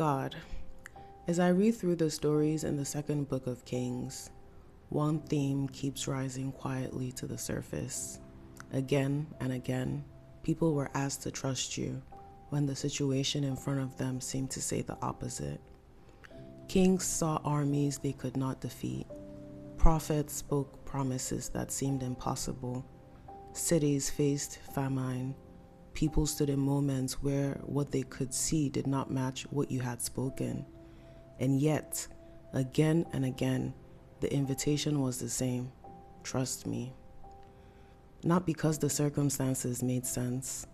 God, as I read through the stories in the second book of Kings, one theme keeps rising quietly to the surface. Again and again, people were asked to trust you when the situation in front of them seemed to say the opposite. Kings saw armies they could not defeat. Prophets spoke promises that seemed impossible. Cities faced famine. People stood in moments where what they could see did not match what you had spoken. And yet, again and again, the invitation was the same: trust me. Not because the circumstances made sense,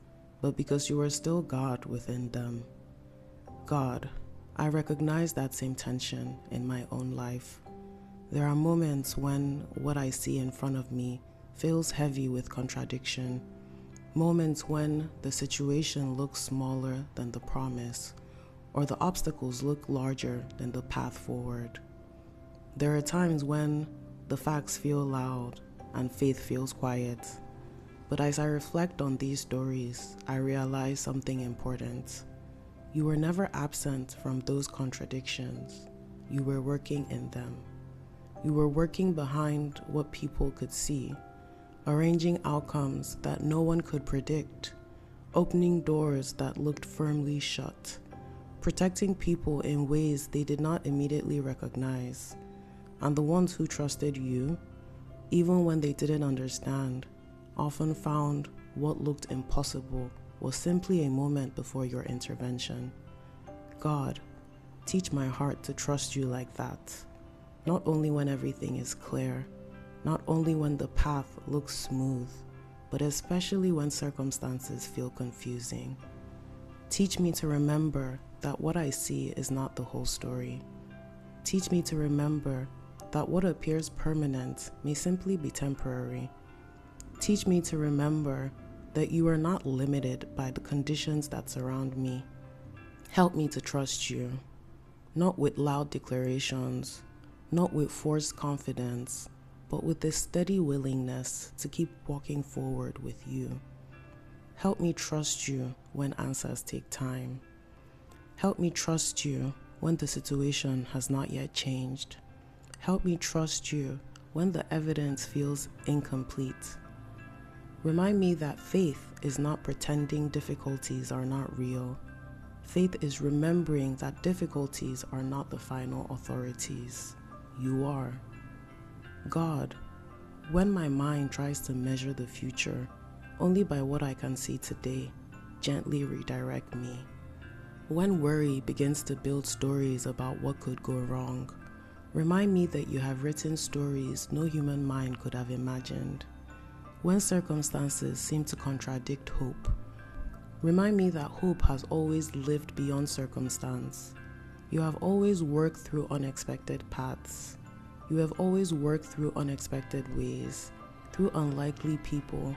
but because you were still God within them. God, I recognize that same tension in my own life. There are moments when what I see in front of me feels heavy with contradiction. Moments when the situation looks smaller than the promise, or the obstacles look larger than the path forward. There are times when the facts feel loud and faith feels quiet. But as I reflect on these stories, I realize something important. You were never absent from those contradictions. You were working in them. You were working behind what people could see, arranging outcomes that no one could predict, opening doors that looked firmly shut, protecting people in ways they did not immediately recognize. And the ones who trusted you, even when they didn't understand, often found what looked impossible was simply a moment before your intervention. God, teach my heart to trust you like that, not only when everything is clear, not only when the path looks smooth, but especially when circumstances feel confusing. Teach me to remember that what I see is not the whole story. Teach me to remember that what appears permanent may simply be temporary. Teach me to remember that you are not limited by the conditions that surround me. Help me to trust you, not with loud declarations, not with forced confidence, but with a steady willingness to keep walking forward with you. Help me trust you when answers take time. Help me trust you when the situation has not yet changed. Help me trust you when the evidence feels incomplete. Remind me that faith is not pretending difficulties are not real. Faith is remembering that difficulties are not the final authorities. You are. God, when my mind tries to measure the future only by what I can see today, gently redirect me. When worry begins to build stories about what could go wrong, remind me that you have written stories no human mind could have imagined. When circumstances seem to contradict hope, remind me that hope has always lived beyond circumstance. You have always worked through unexpected paths. You have always worked through unexpected ways, through unlikely people,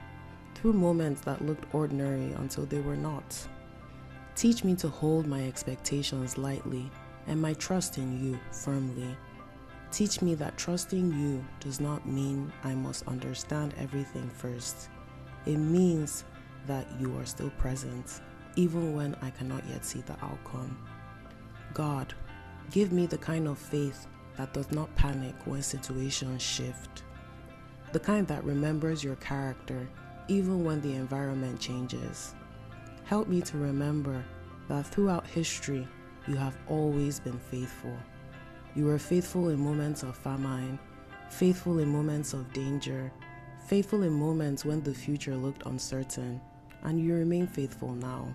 through moments that looked ordinary until they were not. Teach me to hold my expectations lightly and my trust in you firmly. Teach me that trusting you does not mean I must understand everything first. It means that you are still present, even when I cannot yet see the outcome. God, give me the kind of faith that does not panic when situations shift, the kind that remembers your character even when the environment changes. Help me to remember that throughout history, you have always been faithful. You were faithful in moments of famine, faithful in moments of danger, faithful in moments when the future looked uncertain, and you remain faithful now.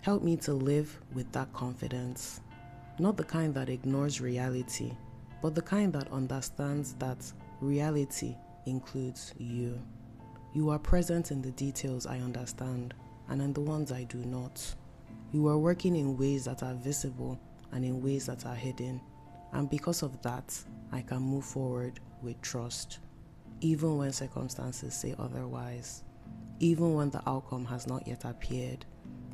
Help me to live with that confidence, not the kind that ignores reality, but the kind that understands that reality includes you. You are present in the details I understand and in the ones I do not. You are working in ways that are visible and in ways that are hidden. And because of that, I can move forward with trust, even when circumstances say otherwise, even when the outcome has not yet appeared,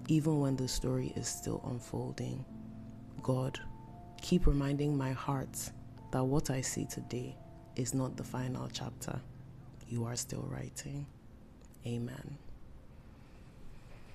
even when the story is still unfolding. God, keep reminding my heart that what I see today is not the final chapter. You are still writing. Amen.